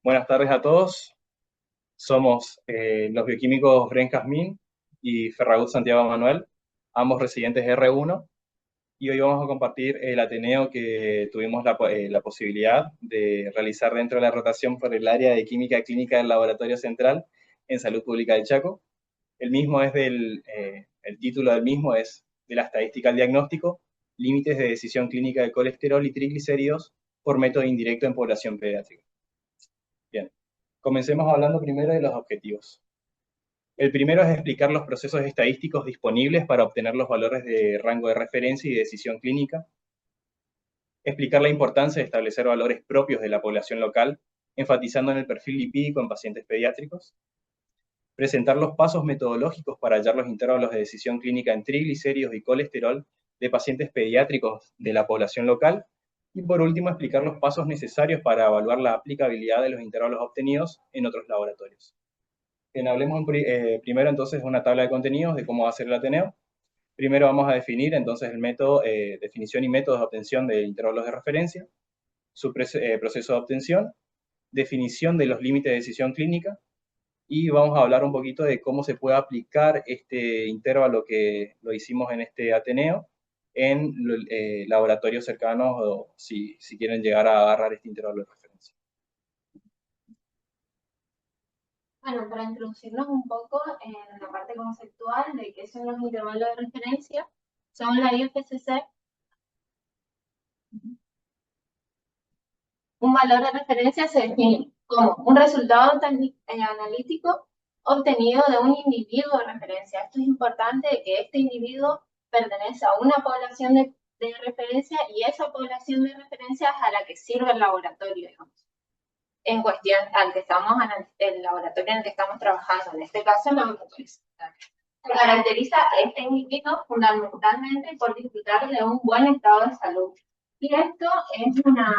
Buenas tardes a todos. Somos los bioquímicos Bren Jazmín y Ferragut Santiago Manuel, ambos residentes de R1, y hoy vamos a compartir el Ateneo que tuvimos la posibilidad de realizar dentro de la rotación por el área de Química Clínica del Laboratorio Central en Salud Pública del Chaco. El título del mismo es de la estadística al diagnóstico, límites de decisión clínica de colesterol y triglicéridos por método indirecto en población pediátrica. Bien, comencemos hablando primero de los objetivos. El primero es explicar los procesos estadísticos disponibles para obtener los valores de rango de referencia y de decisión clínica. Explicar la importancia de establecer valores propios de la población local, enfatizando en el perfil lipídico en pacientes pediátricos. Presentar los pasos metodológicos para hallar los intervalos de decisión clínica en triglicéridos y colesterol de pacientes pediátricos de la población local. Y por último, explicar los pasos necesarios para evaluar la aplicabilidad de los intervalos obtenidos en otros laboratorios. Bien, hablemos primero entonces de una tabla de contenidos de cómo va a ser el Ateneo. Primero vamos a definir entonces el método, definición y métodos de obtención de intervalos de referencia, su proceso de obtención, definición de los límites de decisión clínica, y vamos a hablar un poquito de cómo se puede aplicar este intervalo que lo hicimos en este Ateneo en laboratorios cercanos o si quieren llegar a agarrar este intervalo de referencia. Bueno, para introducirnos un poco en la parte conceptual de qué son los intervalos de referencia, según la IFSC, un valor de referencia se define como un resultado analítico obtenido de un individuo de referencia. Esto es importante, que este individuo pertenece a una población de referencia y esa población de referencia es a la que sirve el laboratorio, digamos, en cuestión al que estamos, el laboratorio en el que estamos trabajando, en este caso el laboratorio. Se caracteriza a este individuo fundamentalmente por disfrutar de un buen estado de salud. Y esto es una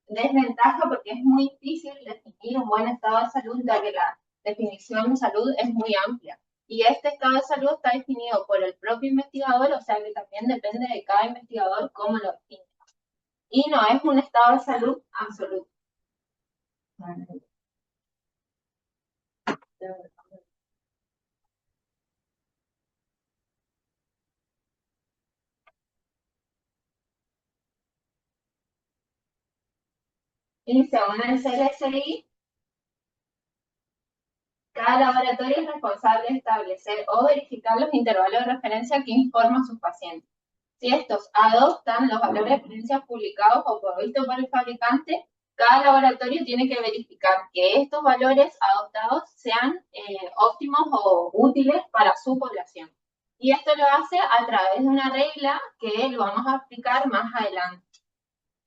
desventaja porque es muy difícil definir un buen estado de salud, ya que la definición de salud es muy amplia. Y este estado de salud está definido por el propio investigador, o sea que también depende de cada investigador cómo lo define. Y no es un estado de salud absoluto. Y según el CLSI, cada laboratorio es responsable de establecer o verificar los intervalos de referencia que informan sus pacientes. Si estos adoptan los valores de referencia publicados o provistos por el fabricante, cada laboratorio tiene que verificar que estos valores adoptados sean óptimos o útiles para su población. Y esto lo hace a través de una regla que lo vamos a explicar más adelante.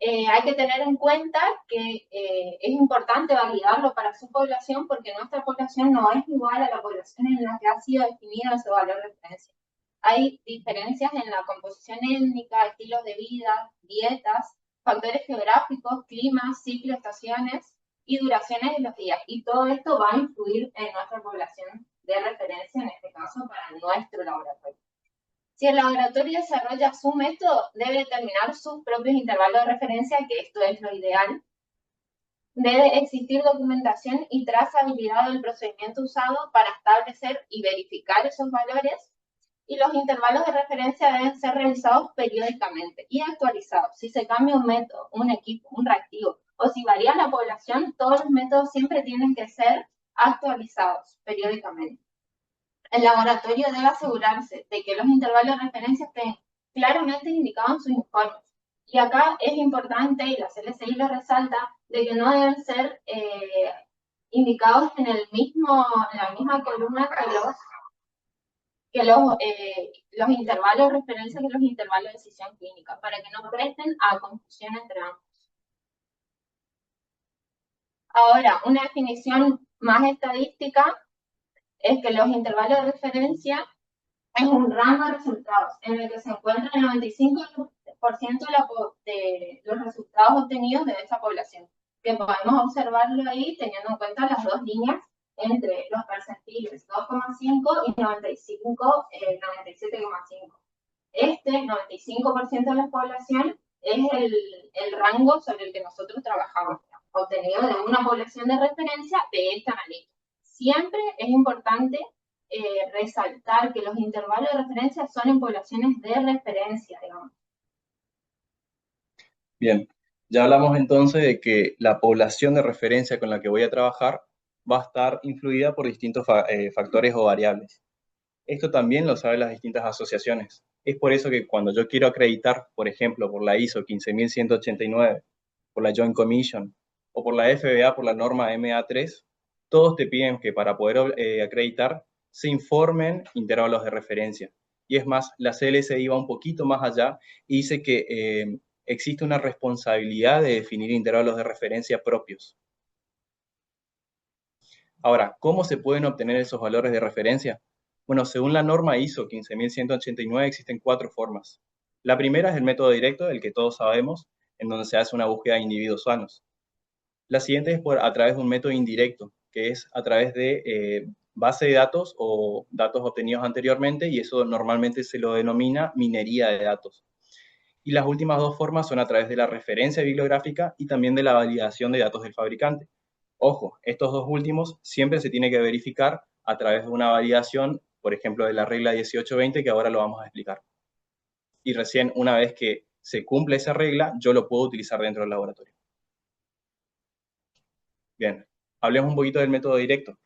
Hay que tener en cuenta que es importante validarlo para su población porque nuestra población no es igual a la población en la que ha sido definido ese valor de referencia. Hay diferencias en la composición étnica, estilos de vida, dietas, factores geográficos, climas, ciclos, estaciones y duraciones de los días. Y todo esto va a influir en nuestra población de referencia, en este caso, para nuestro laboratorio. Si el laboratorio desarrolla su método, debe determinar sus propios intervalos de referencia, que esto es lo ideal. Debe existir documentación y trazabilidad del procedimiento usado para establecer y verificar esos valores. Y los intervalos de referencia deben ser revisados periódicamente y actualizados. Si se cambia un método, un equipo, un reactivo, o si varía la población, todos los métodos siempre tienen que ser actualizados periódicamente. El laboratorio debe asegurarse de que los intervalos de referencia estén claramente indicados en sus informes. Y acá es importante, y la CLSI lo resalta, de que no deben ser indicados en la misma columna que los intervalos de referencia que los intervalos de decisión clínica, para que no presten a confusión entre ambos. Ahora, una definición más estadística es que los intervalos de referencia es un rango de resultados en el que se encuentra el 95% de los resultados obtenidos de esa población, que podemos observarlo ahí teniendo en cuenta las dos líneas entre los percentiles 2,5 y 95, 97,5. Este 95% de la población es el rango sobre el que nosotros trabajamos. obtenido de una población de referencia de este analito. Siempre es importante resaltar que los intervalos de referencia son en poblaciones de referencia, digamos. Bien, ya hablamos entonces de que la población de referencia con la que voy a trabajar va a estar influida por distintos factores o variables. Esto también lo saben las distintas asociaciones. Es por eso que cuando yo quiero acreditar, por ejemplo, por la ISO 15189, por la Joint Commission o por la FBA, por la norma MA3, todos te piden que para poder acreditar se informen intervalos de referencia. Y es más, la CLSI va un poquito más allá y dice que existe una responsabilidad de definir intervalos de referencia propios. Ahora, ¿cómo se pueden obtener esos valores de referencia? Bueno, según la norma ISO 15189 existen 4 formas. La primera es el método directo, el que todos sabemos, en donde se hace una búsqueda de individuos sanos. La siguiente es a través de un método indirecto, que es a través de base de datos o datos obtenidos anteriormente, y eso normalmente se lo denomina minería de datos. Y las últimas 2 formas son a través de la referencia bibliográfica y también de la validación de datos del fabricante. Ojo, estos 2 últimos siempre se tiene que verificar a través de una validación, por ejemplo, de la regla 1820, que ahora lo vamos a explicar. Y recién una vez que se cumple esa regla, yo lo puedo utilizar dentro del laboratorio. Bien, hablemos un poquito del método directo.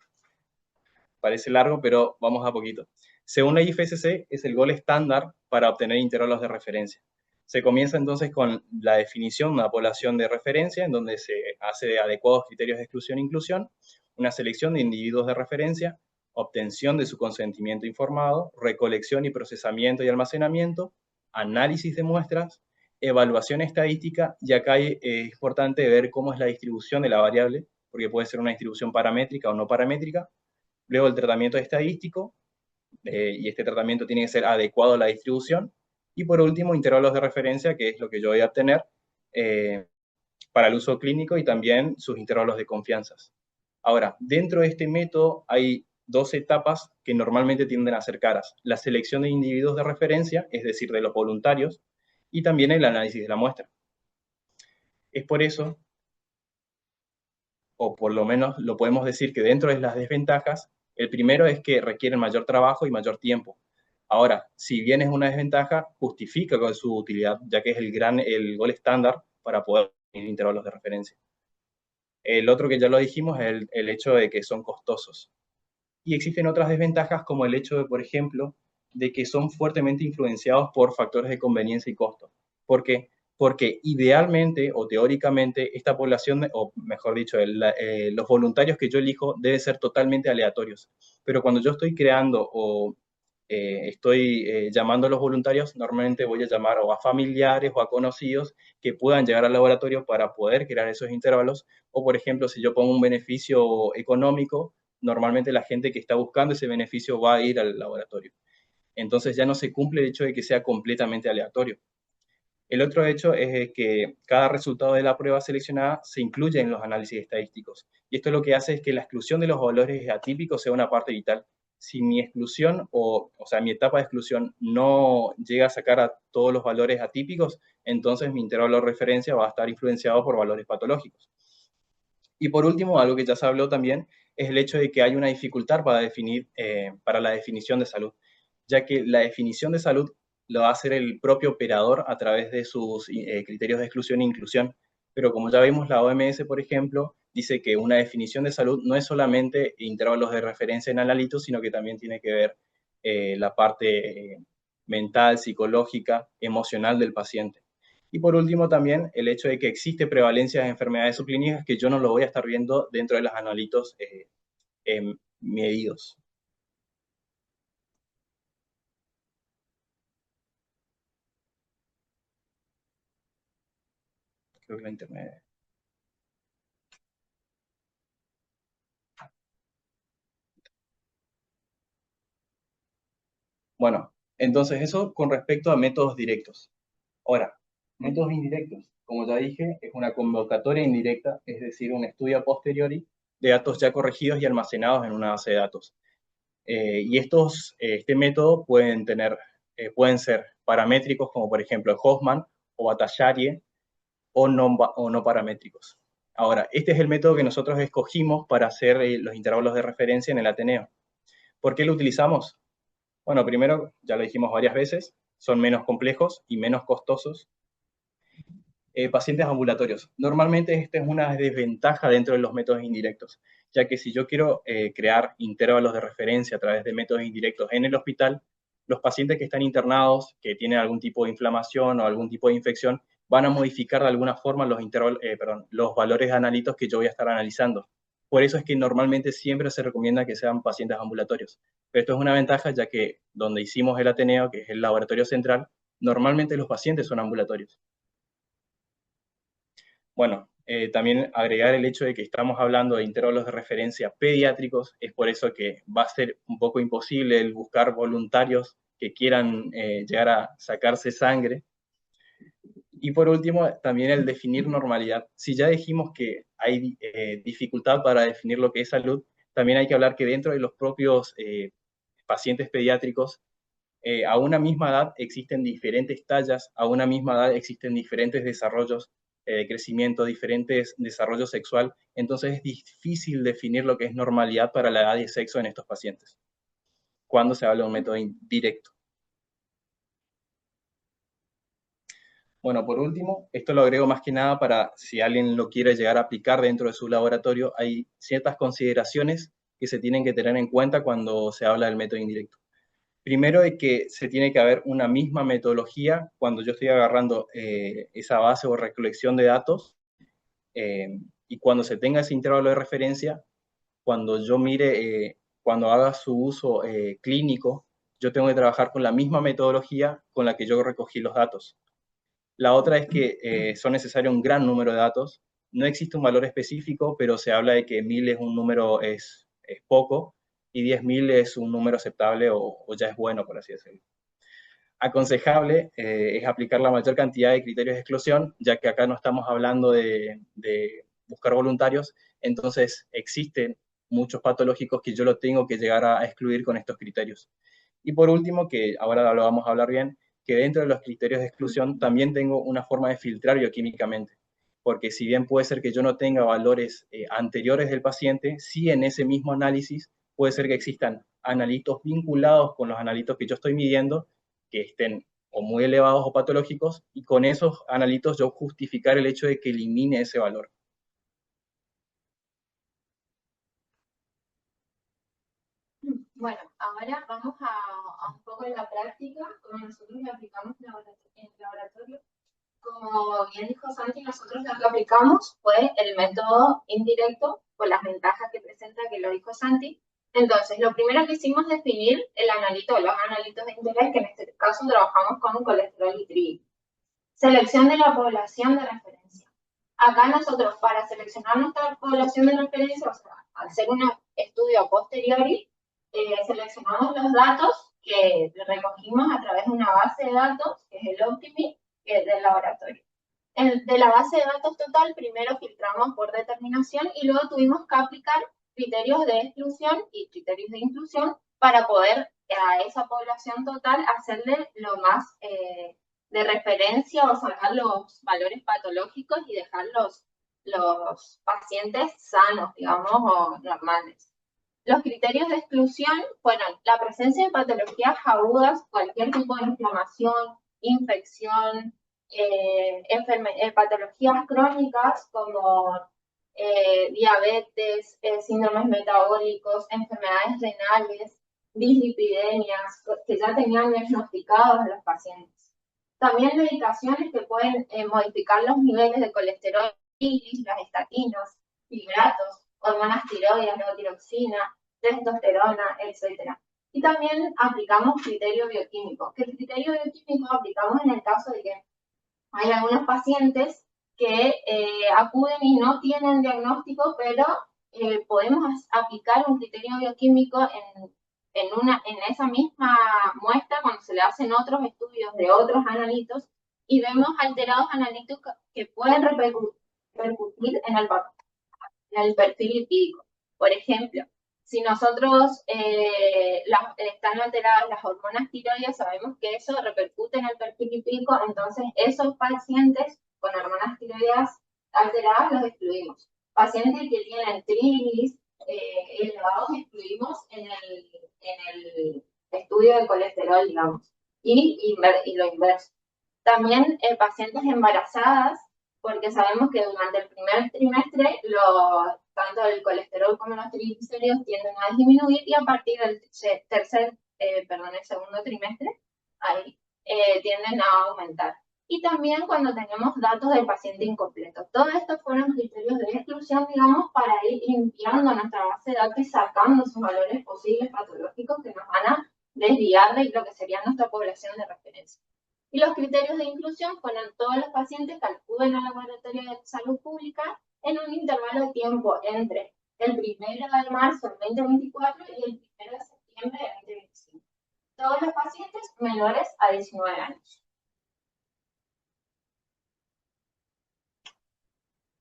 Parece largo, pero vamos a poquito. Según la IFSC, es el gold estándar para obtener intervalos de referencia. Se comienza entonces con la definición de una población de referencia, en donde se hace adecuados criterios de exclusión e inclusión, una selección de individuos de referencia, obtención de su consentimiento informado, recolección y procesamiento y almacenamiento, análisis de muestras, evaluación estadística, y acá es importante ver cómo es la distribución de la variable, porque puede ser una distribución paramétrica o no paramétrica. Luego el tratamiento estadístico, y este tratamiento tiene que ser adecuado a la distribución. Y por último, intervalos de referencia, que es lo que yo voy a obtener para el uso clínico y también sus intervalos de confianza. Ahora, dentro de este método hay 2 etapas que normalmente tienden a ser caras. La selección de individuos de referencia, es decir, de los voluntarios, y también el análisis de la muestra. Es por eso, o por lo menos lo podemos decir que dentro de las desventajas, el primero es que requieren mayor trabajo y mayor tiempo. Ahora, si bien es una desventaja, justifica con su utilidad, ya que es el gol estándar para poder tener intervalos de referencia. El otro que ya lo dijimos es el hecho de que son costosos. Y existen otras desventajas como el hecho de, por ejemplo, de que son fuertemente influenciados por factores de conveniencia y costo. ¿Por qué? Porque idealmente o teóricamente esta población, o mejor dicho, los voluntarios que yo elijo deben ser totalmente aleatorios. Pero cuando yo estoy creando o estoy llamando a los voluntarios, normalmente voy a llamar o a familiares o a conocidos que puedan llegar al laboratorio para poder crear esos intervalos. O, por ejemplo, si yo pongo un beneficio económico, normalmente la gente que está buscando ese beneficio va a ir al laboratorio. Entonces ya no se cumple el hecho de que sea completamente aleatorio. El otro hecho es que cada resultado de la prueba seleccionada se incluye en los análisis estadísticos. Y esto lo que hace es que la exclusión de los valores atípicos sea una parte vital. Si mi exclusión, o sea, mi etapa de exclusión no llega a sacar a todos los valores atípicos, entonces mi intervalo de referencia va a estar influenciado por valores patológicos. Y por último, algo que ya se habló también, es el hecho de que hay una dificultad para la definición de salud, ya que la definición de salud lo va a hacer el propio operador a través de sus criterios de exclusión e inclusión. Pero como ya vimos, la OMS, por ejemplo, dice que una definición de salud no es solamente intervalos de referencia en analitos, sino que también tiene que ver la parte mental, psicológica, emocional del paciente. Y por último también el hecho de que existe prevalencia de enfermedades subclínicas que yo no lo voy a estar viendo dentro de los analitos medidos. Creo que la internet. Bueno, entonces eso con respecto a métodos directos. Ahora, métodos indirectos, como ya dije, es una convocatoria indirecta, es decir, un estudio a posteriori de datos ya corregidos y almacenados en una base de datos. Y este método pueden ser paramétricos, como por ejemplo Hoffman o Bhattacharya, o no paramétricos. Ahora, este es el método que nosotros escogimos para hacer los intervalos de referencia en el Ateneo. ¿Por qué lo utilizamos? Bueno, primero, ya lo dijimos varias veces, son menos complejos y menos costosos. Pacientes ambulatorios. Normalmente esta es una desventaja dentro de los métodos indirectos, ya que si yo quiero crear intervalos de referencia a través de métodos indirectos en el hospital, los pacientes que están internados, que tienen algún tipo de inflamación o algún tipo de infección, van a modificar de alguna forma los valores de analitos que yo voy a estar analizando. Por eso es que normalmente siempre se recomienda que sean pacientes ambulatorios. Pero esto es una ventaja, ya que donde hicimos el Ateneo, que es el laboratorio central, normalmente los pacientes son ambulatorios. Bueno, también agregar el hecho de que estamos hablando de intervalos de referencia pediátricos, es por eso que va a ser un poco imposible el buscar voluntarios que quieran llegar a sacarse sangre. Y por último, también el definir normalidad. Si ya dijimos que hay dificultad para definir lo que es salud, también hay que hablar que dentro de los propios pacientes pediátricos, a una misma edad existen diferentes tallas, a una misma edad existen diferentes desarrollos de crecimiento, diferentes desarrollos sexual, entonces es difícil definir lo que es normalidad para la edad y sexo en estos pacientes, cuando se habla de un método indirecto. Bueno, por último, esto lo agrego más que nada para si alguien lo quiere llegar a aplicar dentro de su laboratorio, hay ciertas consideraciones que se tienen que tener en cuenta cuando se habla del método indirecto. Primero de que se tiene que haber una misma metodología cuando yo estoy agarrando esa base o recolección de datos y cuando se tenga ese intervalo de referencia, cuando yo mire, cuando haga su uso clínico, yo tengo que trabajar con la misma metodología con la que yo recogí los datos. La otra es que son necesarios un gran número de datos. No existe un valor específico, pero se habla de que 1000 es un número es poco y 10.000 es un número aceptable o ya es bueno, por así decirlo. Aconsejable es aplicar la mayor cantidad de criterios de exclusión, ya que acá no estamos hablando de buscar voluntarios, entonces existen muchos patológicos que yo lo tengo que llegar a excluir con estos criterios. Y por último, que ahora lo vamos a hablar bien, que dentro de los criterios de exclusión también tengo una forma de filtrar bioquímicamente, porque si bien puede ser que yo no tenga valores anteriores del paciente, sí en ese mismo análisis puede ser que existan analitos vinculados con los analitos que yo estoy midiendo, que estén o muy elevados o patológicos, y con esos analitos yo justificar el hecho de que elimine ese valor. Bueno, ahora vamos a un poco en la práctica, como nosotros lo aplicamos en el laboratorio. Como bien dijo Santi, nosotros lo que aplicamos fue el método indirecto, con las ventajas que presenta, que lo dijo Santi. Entonces, lo primero que hicimos es definir los analitos de interés, que en este caso trabajamos con colesterol y triglicéridos. Selección de la población de referencia. Acá nosotros, para seleccionar nuestra población de referencia, o sea, al hacer un estudio a posteriori, seleccionamos los datos que recogimos a través de una base de datos, que es el Optimi, que es del laboratorio. De la base de datos total, primero filtramos por determinación y luego tuvimos que aplicar criterios de exclusión y criterios de inclusión para poder a esa población total hacerle lo más de referencia o sacar los valores patológicos y dejar los pacientes sanos, digamos, o normales. Los criterios de exclusión fueron la presencia de patologías agudas, cualquier tipo de inflamación, infección, patologías crónicas como diabetes, síndromes metabólicos, enfermedades renales, dislipidemias, que ya tenían diagnosticados los pacientes. También medicaciones que pueden modificar los niveles de colesterol, las estatinas, fibratos, hormonas tiroides, levotiroxina, testosterona, etc. Y también aplicamos criterio bioquímico. ¿Qué criterio bioquímico aplicamos en el caso de que hay algunos pacientes que acuden y no tienen diagnóstico, pero podemos aplicar un criterio bioquímico en esa misma muestra cuando se le hacen otros estudios de otros analitos y vemos alterados analitos que pueden repercutir en el perfil lipídico. Por ejemplo, si nosotros están alteradas las hormonas tiroides, sabemos que eso repercute en el perfil lipídico, entonces esos pacientes con hormonas tiroides alteradas los excluimos. Pacientes que tienen triglicéridos elevados excluimos en el estudio de colesterol, digamos, y lo inverso. También pacientes embarazadas, porque sabemos que durante el primer trimestre tanto el colesterol como los triglicéridos tienden a disminuir y a partir del el segundo trimestre, ahí tienden a aumentar. Y también cuando tenemos datos del paciente incompleto. Todos estos fueron criterios de exclusión, digamos, para ir limpiando nuestra base de datos y sacando esos valores posibles patológicos que nos van a desviar de lo que sería nuestra población de referencia. Y los criterios de inclusión fueron todos los pacientes que acuden al laboratorio de salud pública en un intervalo de tiempo entre el 1 de marzo del 2024 y el 1 de septiembre del 2025. Todos los pacientes menores a 19 años.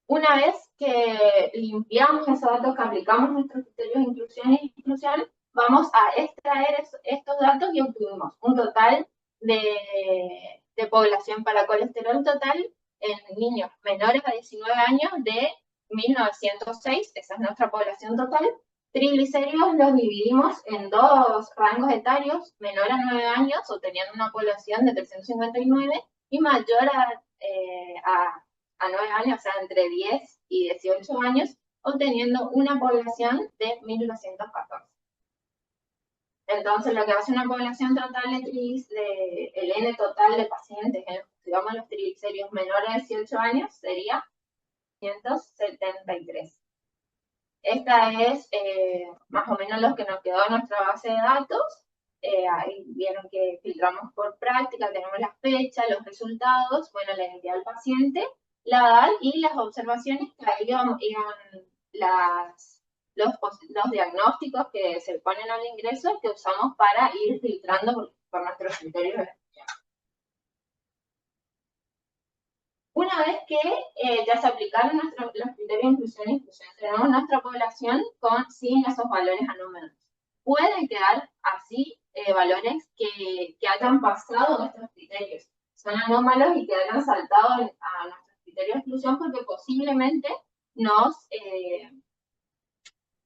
Una vez que limpiamos esos datos, que aplicamos nuestros criterios de inclusión y exclusión, vamos a extraer estos datos y obtuvimos un total de población para colesterol total en niños menores a 19 años de 1906, esa es nuestra población total. Triglicéridos los dividimos en dos rangos etarios, menor a 9 años, obteniendo una población de 359, y mayor a 9 años, o sea, entre 10 y 18 años, obteniendo una población de 1.214. Entonces, lo que hace una población total el N total de pacientes en los que estudiamos los triglicéridos menores de 18 años sería 173. Esta es más o menos lo que nos quedó en nuestra base de datos. Ahí vieron que filtramos por práctica, tenemos las fechas, los resultados, bueno, la identidad del paciente, la edad y las observaciones que ahí iban los diagnósticos que se ponen al ingreso que usamos para ir filtrando por nuestros criterios de exclusión. Una vez que ya se aplicaron los criterios de inclusión y exclusión, tenemos nuestra población sin esos valores anómalos. Pueden quedar así valores que hayan pasado nuestros criterios. Son anómalos y que hayan saltado a nuestros criterios de exclusión porque posiblemente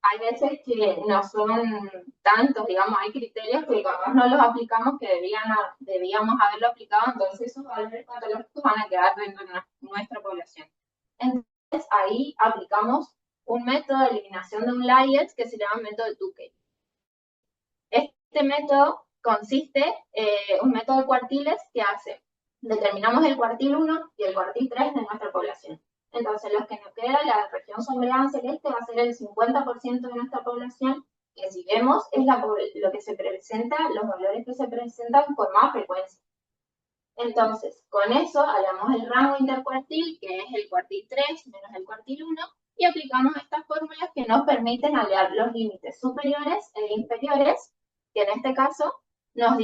hay veces que no son tantos, digamos, hay criterios que capaz no los aplicamos que debíamos haberlo aplicado, entonces esos valores patológicos van a quedar dentro de nuestra población. Entonces ahí aplicamos un método de eliminación de outliers que se llama método de Tukey. Este método consiste en un método de cuartiles que determinamos el cuartil 1 y el cuartil 3 de nuestra población. Entonces, los que nos queda, la región sombreada en celeste va a ser el 50% de nuestra población, que si vemos es lo que se presenta, los valores que se presentan con más frecuencia. Entonces, con eso hablamos del rango intercuartil, que es el cuartil 3 menos el cuartil 1, y aplicamos estas fórmulas que nos permiten hallar los límites superiores e inferiores, que en este caso nos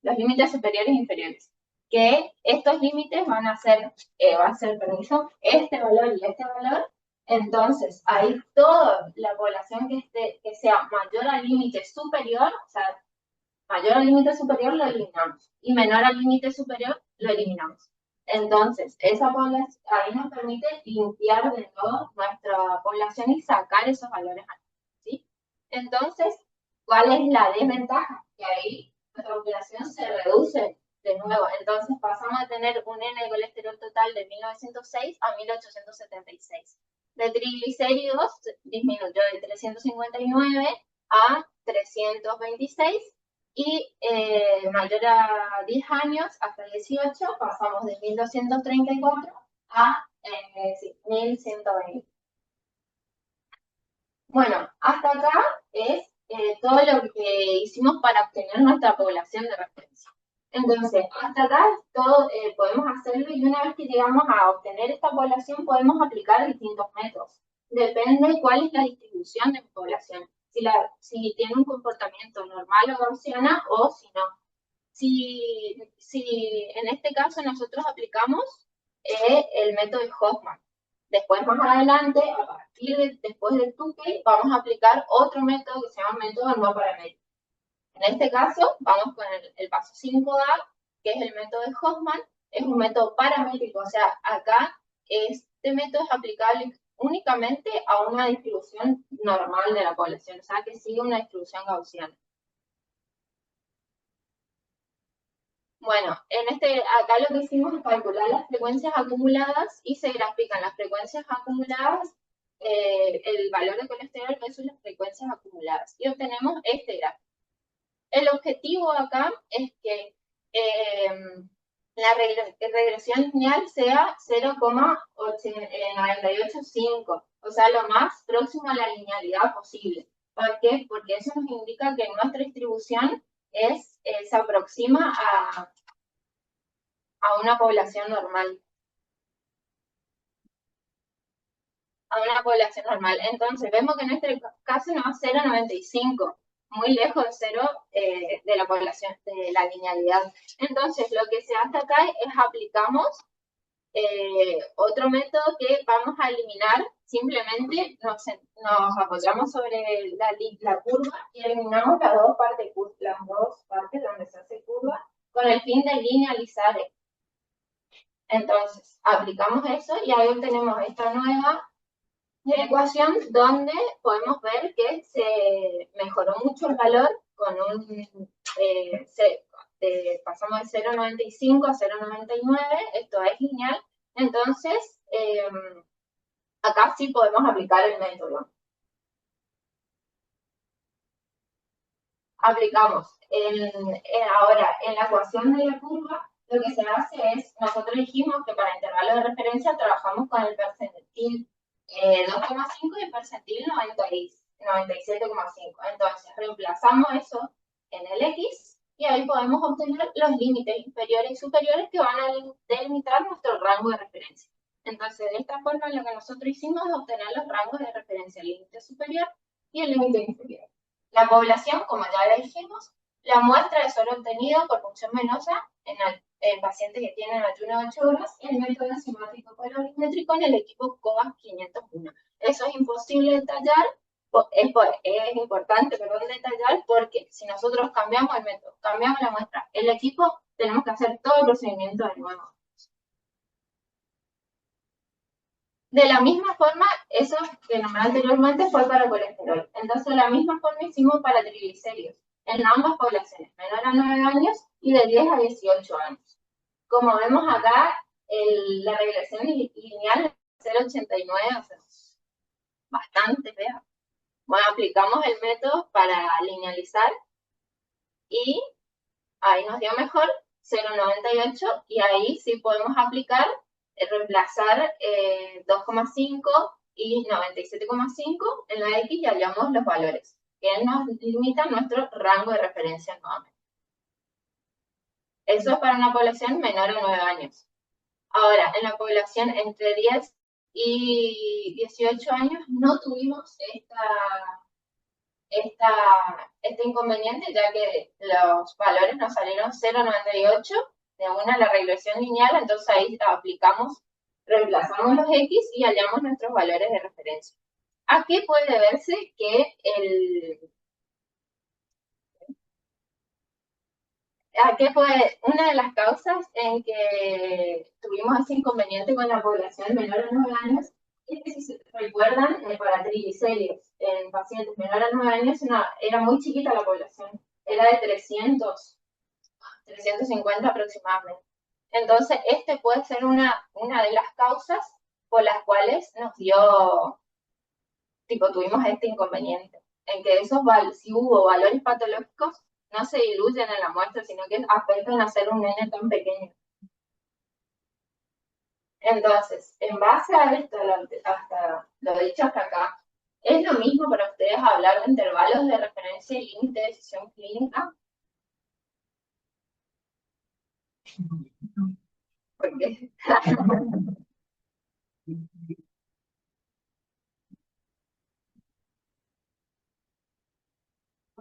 los límites superiores e inferiores. Que estos límites van a ser, este valor y este valor. Entonces, ahí toda la población que sea mayor al límite superior, o sea, mayor al límite superior lo eliminamos y menor al límite superior lo eliminamos. Entonces, esa población ahí nos permite limpiar de nuevo nuestra población y sacar esos valores altos, ¿sí? Entonces, ¿cuál es la desventaja? Que ahí nuestra población se reduce de nuevo. Entonces, pasamos a tener un N de colesterol total de 1906 a 1876. De triglicéridos disminuyó de 359 a 326. Y mayor a 10 años, hasta 18, pasamos de 1234 a 1120. Bueno, hasta acá es todo lo que hicimos para obtener nuestra población de referencia. Entonces, hasta acá todo podemos hacerlo y una vez que llegamos a obtener esta población podemos aplicar distintos métodos. Depende cuál es la distribución de mi población. Si tiene un comportamiento normal o gaussiana o si no. Si en este caso nosotros aplicamos el método de Hoffman. Después, más adelante, después del Tukey, vamos a aplicar otro método que se llama método no paramétrico. En este caso, vamos con el paso 5A, que es el método de Hoffman. Es un método paramétrico, o sea, acá este método es aplicable únicamente a una distribución normal de la población, o sea, que sigue una distribución gaussiana. Bueno, acá lo que hicimos es calcular las frecuencias acumuladas y se grafican las frecuencias acumuladas, el valor de colesterol versus las frecuencias acumuladas. Y obtenemos este gráfico. El objetivo acá es que la regresión lineal sea 0,985, o sea, lo más próximo a la linealidad posible. ¿Por qué? Porque eso nos indica que nuestra distribución se aproxima a una población normal. Entonces, vemos que en este caso nos va a 0,95, muy lejos de cero de la población, de la linealidad. Entonces, lo que se hace acá es aplicamos otro método que vamos a eliminar. Simplemente nos apoyamos sobre la curva y eliminamos las dos partes donde se hace curva con el fin de linealizar. Entonces, aplicamos eso y ahí obtenemos esta nueva ecuación donde podemos ver que se mejoró mucho el valor con pasamos de 0,95 a 0,99, esto es lineal. Entonces, acá sí podemos aplicar el método. Aplicamos. Ahora, en la ecuación de la curva, lo que se hace es, nosotros dijimos que para intervalo de referencia trabajamos con el percentil 2,5 y el percentil 97,5. Entonces, reemplazamos eso en el X y ahí podemos obtener los límites inferiores y superiores que van a delimitar nuestro rango de referencia. Entonces, de esta forma, lo que nosotros hicimos es obtener los rangos de referencia, el límite superior y el límite inferior. La población, como ya le dijimos, la muestra es solo obtenida por función venosa en pacientes que tienen ayuno de 8 horas y el método enzimático colorimétrico en el equipo COVAS 501. Eso es imposible detallar, es importante detallar porque si nosotros cambiamos el método, cambiamos la muestra, el equipo, tenemos que hacer todo el procedimiento de nuevo. De la misma forma, eso que nombré anteriormente fue para colesterol. Entonces, de la misma forma hicimos para triglicéridos, en ambas poblaciones, menor a 9 años y de 10 a 18 años. Como vemos acá, la regresión lineal es 0,89, o sea, bastante fea. Bueno, aplicamos el método para linealizar y ahí nos dio mejor 0,98 y ahí sí podemos aplicar reemplazar 2,5 y 97,5 en la X y hallamos los valores que nos limitan nuestro rango de referencia nuevamente. Eso es para una población menor a 9 años. Ahora, en la población entre 10 y 18 años no tuvimos este inconveniente, ya que los valores nos salieron 0,98 de una la regresión lineal, entonces ahí reemplazamos los X y hallamos nuestros valores de referencia. ¿A qué puede verse que una de las causas en que tuvimos ese inconveniente con la población menor a 9 años es que, si se recuerdan, para triglicéridos en pacientes menores a 9 años era muy chiquita la población, era de 350 aproximadamente. Entonces, puede ser una de las causas por las cuales tuvimos este inconveniente, en que si hubo valores patológicos, no se diluyen en la muestra, sino que afectan a ser un nene tan pequeño. Entonces, en base a esto, hasta lo dicho hasta acá, ¿es lo mismo para ustedes hablar de intervalos de referencia y límite de decisión clínica? ¿Por qué?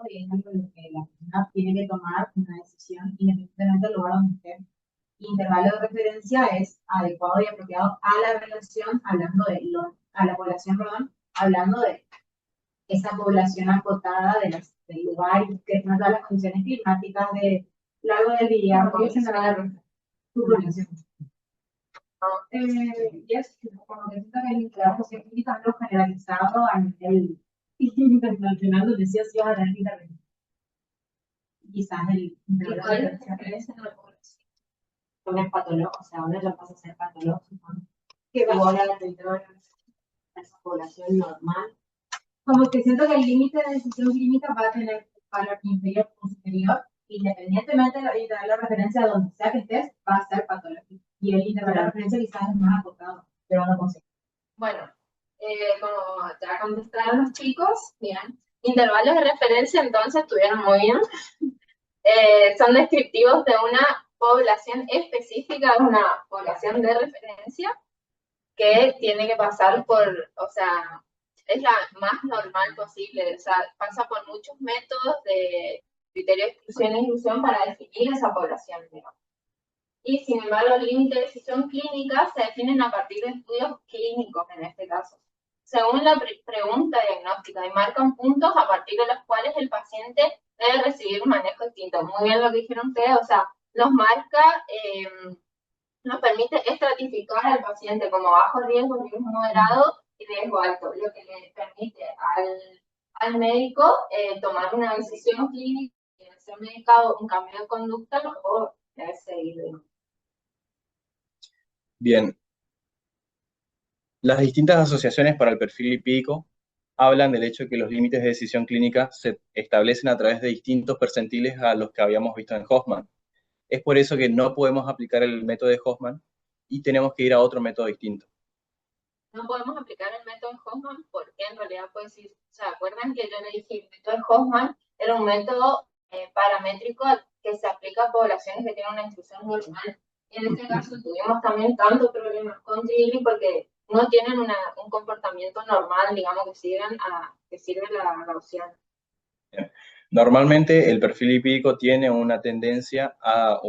Es algo en lo que la persona tiene que tomar una decisión independientemente del lugar donde esté. Intervalo de referencia es adecuado y apropiado a la relación, a la población, hablando de esa población acotada del lugar que trata las condiciones climáticas de largo del día, su población. Y es como que siento que el trabajo científico es algo generalizado a nivel internacional, donde sí o sí vas a tener que intervenir. Quizás el ¿Y cuál es la diferencia en la población? uno es patólogo, o sea, uno ya pasa a ser patológico, ¿no? Que va a esa población normal. Como que siento que el límite de decisión clínica va a tener valor inferior o superior, independientemente de la referencia a donde sea que estés, va a ser patológico. Y el intervalo de referencia quizás es más acotado, pero no conseguir. Bueno, como ya contestaron los chicos, bien. Intervalos de referencia entonces estuvieron muy bien. Son descriptivos de una población específica, una población de referencia que tiene que pasar por, o sea, es la más normal posible, o sea, pasa por muchos métodos de criterio de exclusión e inclusión para definir esa población, digamos. Y sin embargo, los límites de decisión clínica se definen a partir de estudios clínicos en este caso, según la pregunta diagnóstica, y marcan puntos a partir de los cuales el paciente debe recibir un manejo distinto. Muy bien lo que dijeron ustedes, o sea, nos marca, nos permite estratificar al paciente como bajo riesgo, riesgo moderado y riesgo alto, lo que le permite al médico tomar una decisión clínica, si debe ser medicado un cambio de conducta o debe seguir. Bien, las distintas asociaciones para el perfil lipídico hablan del hecho de que los límites de decisión clínica se establecen a través de distintos percentiles a los que habíamos visto en Hoffman. Es por eso que no podemos aplicar el método de Hoffman y tenemos que ir a otro método distinto. No podemos aplicar el método de Hoffman porque en realidad, pues, si se acuerdan que yo le dije, el método de Hoffman era un método paramétrico que se aplica a poblaciones que tienen una instrucción normal. Y en este caso tuvimos también tantos problemas con Trigli porque no tienen un comportamiento normal, digamos, que sirve la gaussiana. Normalmente el perfil lipídico tiene una tendencia a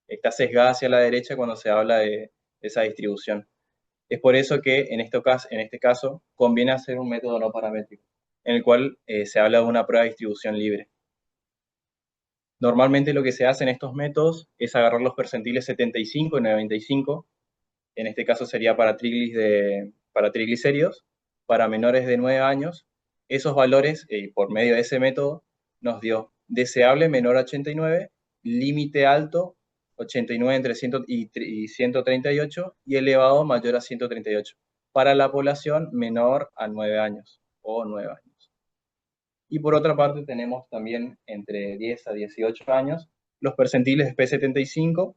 está sesgada hacia la derecha cuando se habla de esa distribución. Es por eso que en este caso conviene hacer un método no paramétrico, en el cual se habla de una prueba de distribución libre. Normalmente lo que se hace en estos métodos es agarrar los percentiles 75 y 95, en este caso sería para triglicéridos, para menores de 9 años. Esos valores, por medio de ese método, nos dio deseable menor a 89, límite alto 89 entre 100 y 138 y elevado mayor a 138 para la población menor a 9 años o 9 años. Y por otra parte tenemos también entre 10 a 18 años los percentiles P75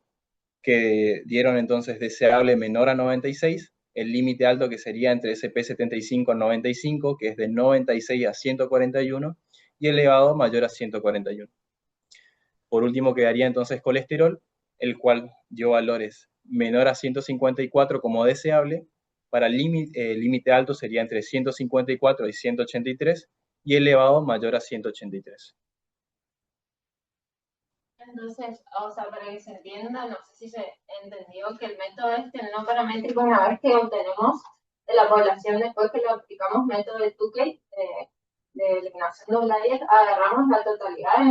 que dieron entonces deseable menor a 96, el límite alto que sería entre ese P75 a 95, que es de 96 a 141, y elevado mayor a 141. Por último quedaría entonces colesterol, el cual dio valores menor a 154 como deseable, para el límite alto sería entre 154 y 183, y elevado mayor a 183. Entonces, o sea, para que se entienda, no sé si se entendió que el método no paramétrico, una vez que obtenemos de la población, después que lo aplicamos método de Tukey, de eliminación de outliers, agarramos la totalidad de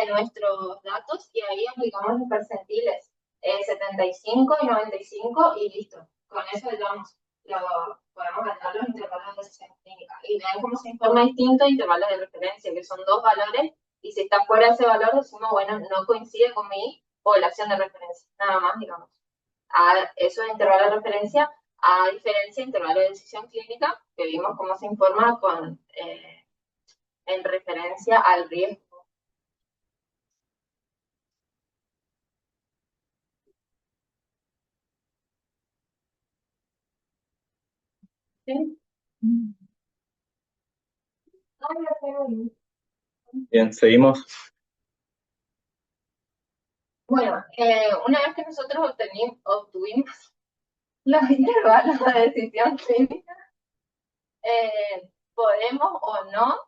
nuestros datos y ahí aplicamos los percentiles 75 y 95 y listo. Con eso podemos hallar los intervalos de decisión clínica. Y vean cómo se informa distinto intervalos de referencia, que son dos valores. Y si está fuera de ese valor, decimos, bueno, no coincide con mi población de referencia. Nada más, digamos. Eso es intervalo de referencia, a diferencia de intervalo de decisión clínica, que vimos cómo se informa en referencia al riesgo. ¿Sí? Bien, seguimos. Bueno, una vez que nosotros obtuvimos los intervalos de decisión clínica, podemos o no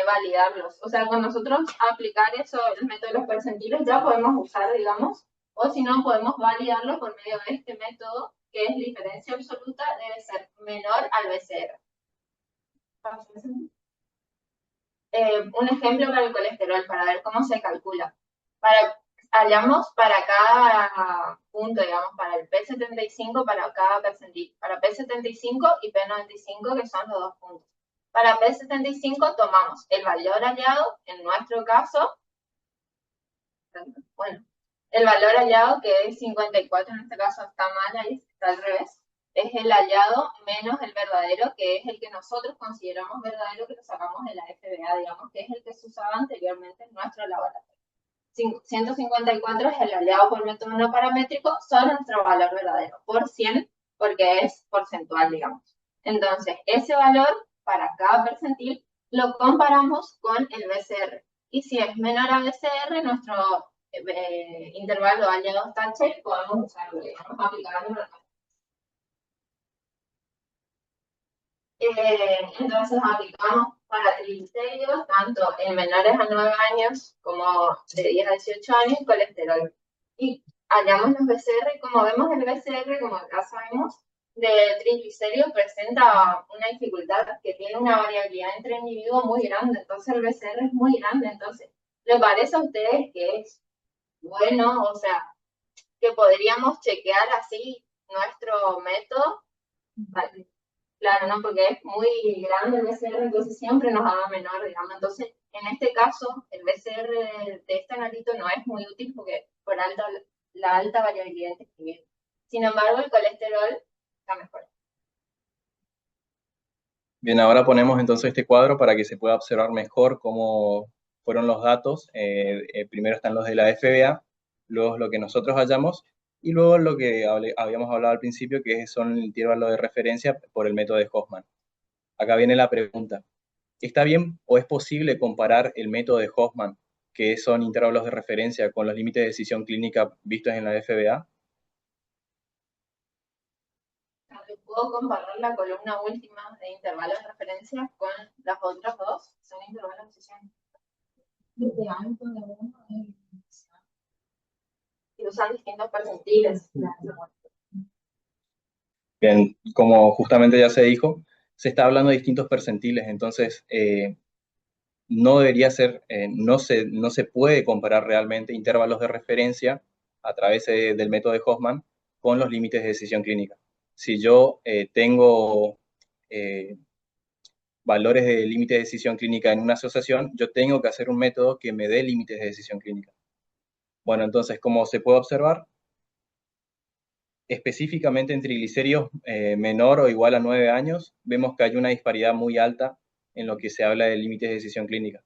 validarlos. O sea, con nosotros aplicar eso, el método de los percentiles, ya podemos usar, digamos, o si no, podemos validarlo por medio de este método, que es diferencia absoluta, debe ser menor al BCR. Un ejemplo para el colesterol, para ver cómo se calcula. hallamos para cada punto, digamos, para el P75, para cada percentil. Para P75 y P95, que son los dos puntos. Para P75 tomamos el valor hallado, en nuestro caso, bueno, el valor hallado, que es 54, en este caso está mal, ahí está al revés, es el hallado menos el verdadero, que es el que nosotros consideramos verdadero, que lo sacamos de la FBA, digamos, que es el que se usaba anteriormente en nuestro laboratorio. 154 es el hallado por método no paramétrico sobre nuestro valor verdadero, por 100, porque es porcentual, digamos. Entonces, ese valor para cada percentil lo comparamos con el BCR. Y si es menor a BCR, nuestro intervalo hallado está check, podemos usarlo, digamos, aplicarlo. Entonces aplicamos para triglicéridos, tanto en menores a 9 años como de 10 a 18 años, colesterol. Y hallamos los BCR, como vemos el BCR, como acá sabemos, de triglicéridos presenta una dificultad que tiene una variabilidad entre individuos muy grande, entonces el BCR es muy grande, entonces, ¿les parece a ustedes que es bueno, o sea, que podríamos chequear así nuestro método? Vale. Claro, ¿no? Porque es muy grande el BCR, entonces siempre nos haga menor, digamos. Entonces, en este caso, el BCR de este analito no es muy útil porque por la alta variabilidad entre individuos. Sin embargo, el colesterol está mejor. Bien, ahora ponemos entonces este cuadro para que se pueda observar mejor cómo fueron los datos. Primero están los de la FBA, luego lo que nosotros hallamos, y luego lo que habíamos hablado al principio, que son el intervalo de referencia por el método de Hoffman. Acá viene la pregunta. ¿Está bien o es posible comparar el método de Hoffman, que son intervalos de referencia, con los límites de decisión clínica vistos en la FBA? Puedo comparar la columna última de intervalos de referencia con las otras dos, son intervalos de decisión. Y usan distintos percentiles. Bien, como justamente ya se dijo, se está hablando de distintos percentiles, entonces no debería ser, no se puede comparar realmente intervalos de referencia a través del método de Hoffman con los límites de decisión clínica. Si yo tengo valores de límite de decisión clínica en una asociación, yo tengo que hacer un método que me dé límites de decisión clínica. Bueno, entonces, como se puede observar, específicamente en triglicéridos menor o igual a 9 años, vemos que hay una disparidad muy alta en lo que se habla de límites de decisión clínica.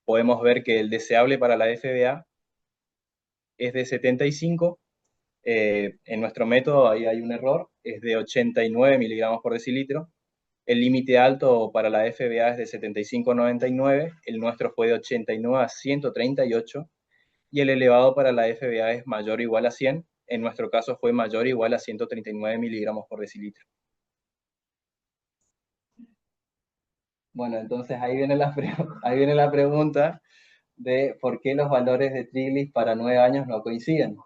Podemos ver que el deseable para la FBA es de 75, en nuestro método ahí hay un error, es de 89 miligramos por decilitro. El límite alto para la FBA es de 75,99, el nuestro fue de 89 a 138, y el elevado para la FBA es mayor o igual a 100, en nuestro caso fue mayor o igual a 139 miligramos por decilitro. Bueno, entonces ahí viene la pregunta de por qué los valores de triglis para 9 años no coinciden.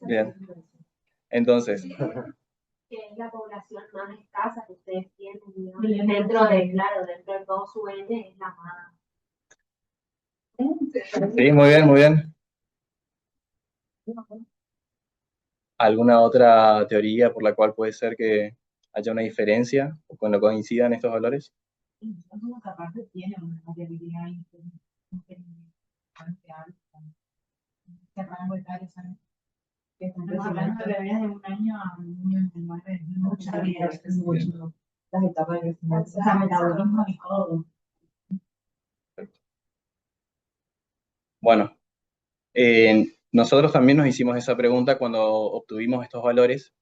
Bien, entonces, que es la población más escasa que ustedes tienen, digamos, dentro de todo su N es la más. sí, muy bien, muy bien. ¿Alguna otra teoría por la cual puede ser que haya una diferencia o cuando coincidan estos valores? Entonces, aparte tiene una variabilidad bastante alta. Este rango etario, ¿sabes? Estamos hablando de bebés de un año a un niño de 9, mucha vida, es mucho. Las etapas de crecimiento, o sea, metabolismo y todo. Bueno, nosotros también nos hicimos esa pregunta cuando obtuvimos estos valores,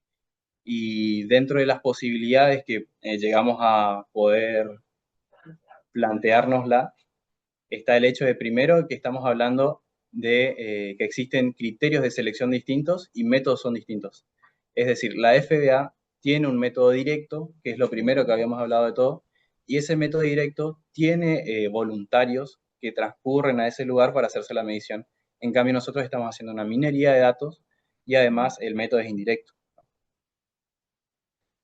y dentro de las posibilidades que llegamos a poder planteárnosla, está el hecho de, primero, que estamos hablando de que existen criterios de selección distintos y métodos son distintos. Es decir, la FBA tiene un método directo, que es lo primero que habíamos hablado de todo, y ese método directo tiene voluntarios que transcurren a ese lugar para hacerse la medición. En cambio, nosotros estamos haciendo una minería de datos y además el método es indirecto.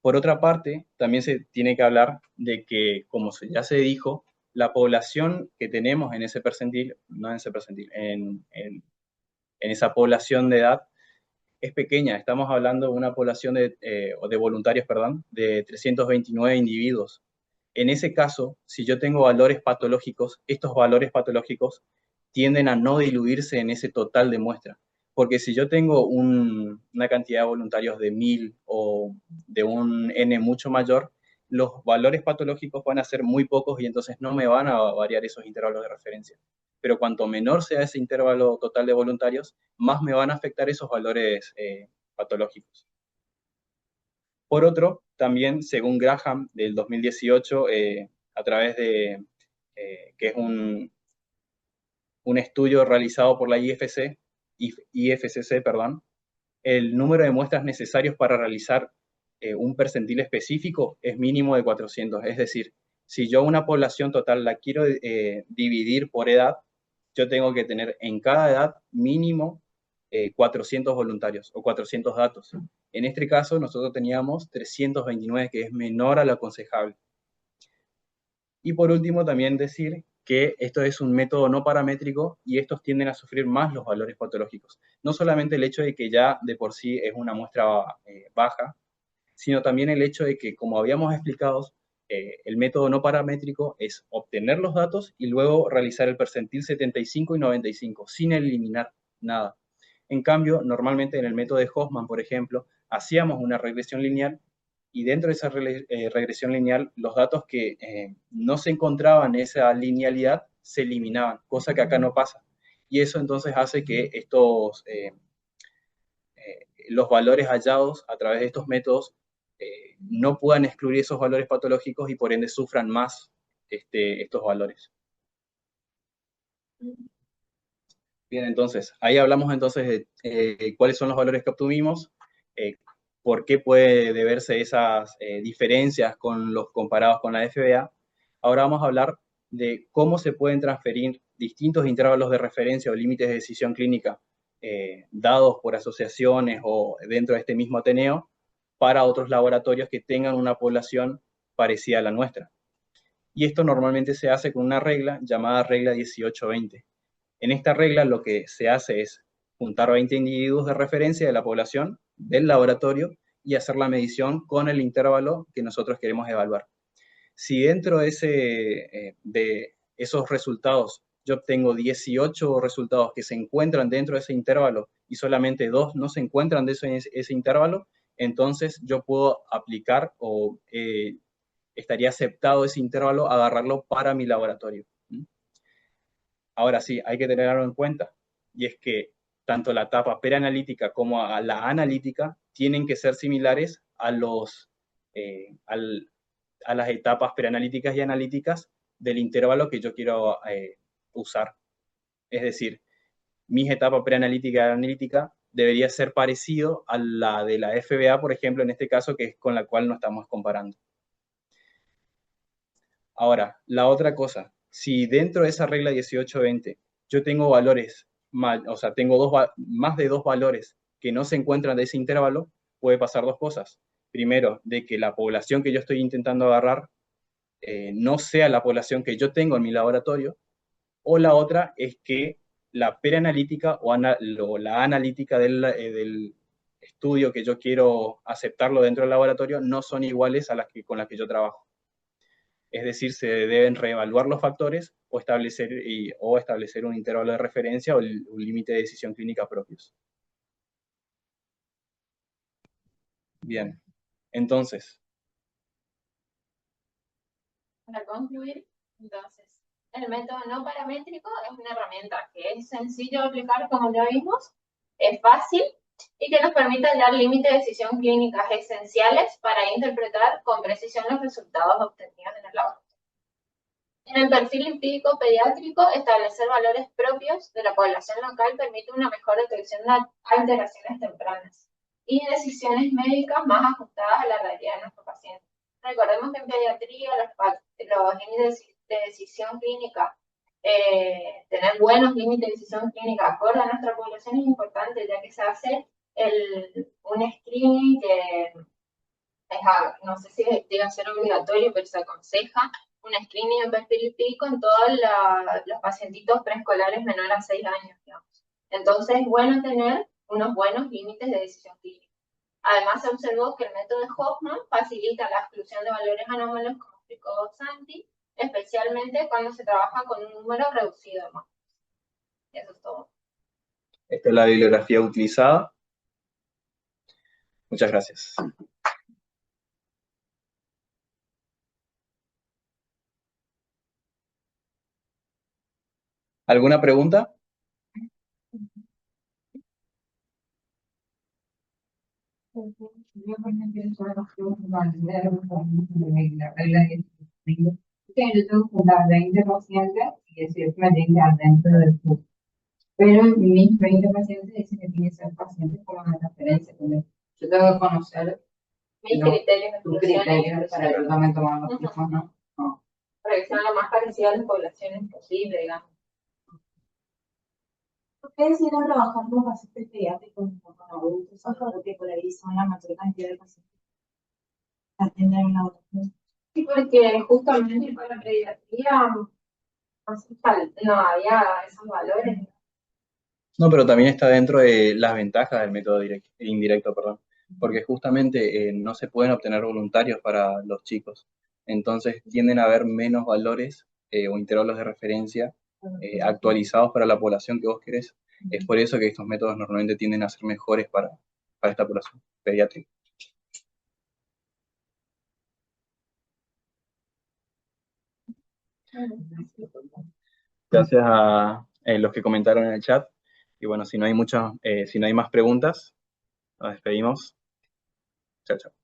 Por otra parte, también se tiene que hablar de que, como ya se dijo, la población que tenemos en ese percentil, no en ese percentil, en esa población de edad, es pequeña. Estamos hablando de una población de voluntarios, perdón, de 329 individuos. En ese caso, si yo tengo valores patológicos, estos valores patológicos tienden a no diluirse en ese total de muestra. Porque si yo tengo una cantidad de voluntarios de 1000 o de un N mucho mayor, los valores patológicos van a ser muy pocos y entonces no me van a variar esos intervalos de referencia. Pero cuanto menor sea ese intervalo total de voluntarios, más me van a afectar esos valores patológicos. Por otro, también según Graham del 2018, a través de, que es un estudio realizado por la IFCC, perdón, el número de muestras necesarios para realizar un percentil específico es mínimo de 400. Es decir, si yo una población total la quiero dividir por edad, yo tengo que tener en cada edad mínimo 400 voluntarios o 400 datos. En este caso, nosotros teníamos 329, que es menor a lo aconsejable. Y por último, también decir que esto es un método no paramétrico y estos tienden a sufrir más los valores patológicos. No solamente el hecho de que ya de por sí es una muestra baja, sino también el hecho de que, como habíamos explicado, el método no paramétrico es obtener los datos y luego realizar el percentil 75 y 95 sin eliminar nada. En cambio, normalmente en el método de Hoffman, por ejemplo, hacíamos una regresión lineal y dentro de esa regresión lineal, los datos que no se encontraban en esa linealidad se eliminaban, cosa que acá no pasa. Y eso entonces hace que los valores hallados a través de estos métodos no puedan excluir esos valores patológicos y por ende sufran más estos valores. Bien, entonces, ahí hablamos entonces de cuáles son los valores que obtuvimos, por qué puede deberse esas diferencias con los comparados con la FBA. Ahora vamos a hablar de cómo se pueden transferir distintos intervalos de referencia o límites de decisión clínica dados por asociaciones o dentro de este mismo Ateneo para otros laboratorios que tengan una población parecida a la nuestra. Y esto normalmente se hace con una regla llamada regla 18-20. En esta regla lo que se hace es juntar 20 individuos de referencia de la población del laboratorio y hacer la medición con el intervalo que nosotros queremos evaluar. Si dentro de esos resultados yo obtengo 18 resultados que se encuentran dentro de ese intervalo y solamente 2 no se encuentran dentro de ese intervalo, entonces yo puedo aplicar o estaría aceptado ese intervalo, agarrarlo para mi laboratorio. Ahora sí, hay que tener algo en cuenta, y es que tanto la etapa preanalítica como a la analítica tienen que ser similares a las etapas preanalíticas y analíticas del intervalo que yo quiero usar. Es decir, mi etapa preanalítica y analítica debería ser parecido a la de la FBA, por ejemplo, en este caso, que es con la cual nos estamos comparando. Ahora, la otra cosa, si dentro de esa regla 18-20 yo tengo valores, o sea, tengo más de 2 valores que no se encuentran de ese intervalo, puede pasar 2 cosas. Primero, de que la población que yo estoy intentando agarrar no sea la población que yo tengo en mi laboratorio, o la otra es que la preanalítica o la analítica del estudio que yo quiero aceptarlo dentro del laboratorio no son iguales a con las que yo trabajo. Es decir, se deben reevaluar los factores o establecer un intervalo de referencia o un límite de decisión clínica propios. Bien, entonces. Para concluir, entonces, el método no paramétrico es una herramienta que es sencillo de aplicar, como ya vimos, es fácil y que nos permite hallar límites de decisión clínicas esenciales para interpretar con precisión los resultados obtenidos en el laboratorio. En el perfil empírico pediátrico, establecer valores propios de la población local permite una mejor detección de alteraciones tempranas y decisiones médicas más ajustadas a la realidad de nuestro paciente. Recordemos que en pediatría los límites de decisión clínica, tener buenos límites de decisión clínica acorde a nuestra población es importante, ya que se hace un screening que no sé si llega a ser obligatorio, pero se aconseja un screening de perfil PI con todos los pacientitos preescolares menores a 6 años, digamos. Entonces es bueno tener unos buenos límites de decisión clínica. Además, se observó que el método de Hoffman facilita la exclusión de valores anómalos, como explicó Santi, especialmente cuando se trabaja con un número reducido de muestras. Eso es todo. Esta es la bibliografía utilizada. Muchas gracias. ¿Alguna pregunta? Yo, por ejemplo, sobre los que la regla que yo tengo que dar 20 pacientes y decir que me tienen que dar dentro del curso. Pero mis 20 pacientes dicen que tienen que ser pacientes con una referencia. Yo tengo que conocer Mis criterios de tus exclusión criterios para yo también tomar los mismos, ¿no? No. para que sean lo más parecidas a las poblaciones posible, digamos. Ustedes irán a trabajar con pacientes pediátricos con adultos, porque por ahí son la mayor cantidad de pacientes que atienden en la adultos. Sí, porque justamente para pediatría no había esos valores. No, pero también está dentro de las ventajas del método indirecto, perdón, porque justamente no se pueden obtener voluntarios para los chicos. Entonces tienden a haber menos valores o intervalos de referencia actualizados para la población que vos querés. Es por eso que estos métodos normalmente tienden a ser mejores para esta población pediátrica. Gracias a los que comentaron en el chat. Y bueno, si no hay más preguntas, nos despedimos. Chao, chao.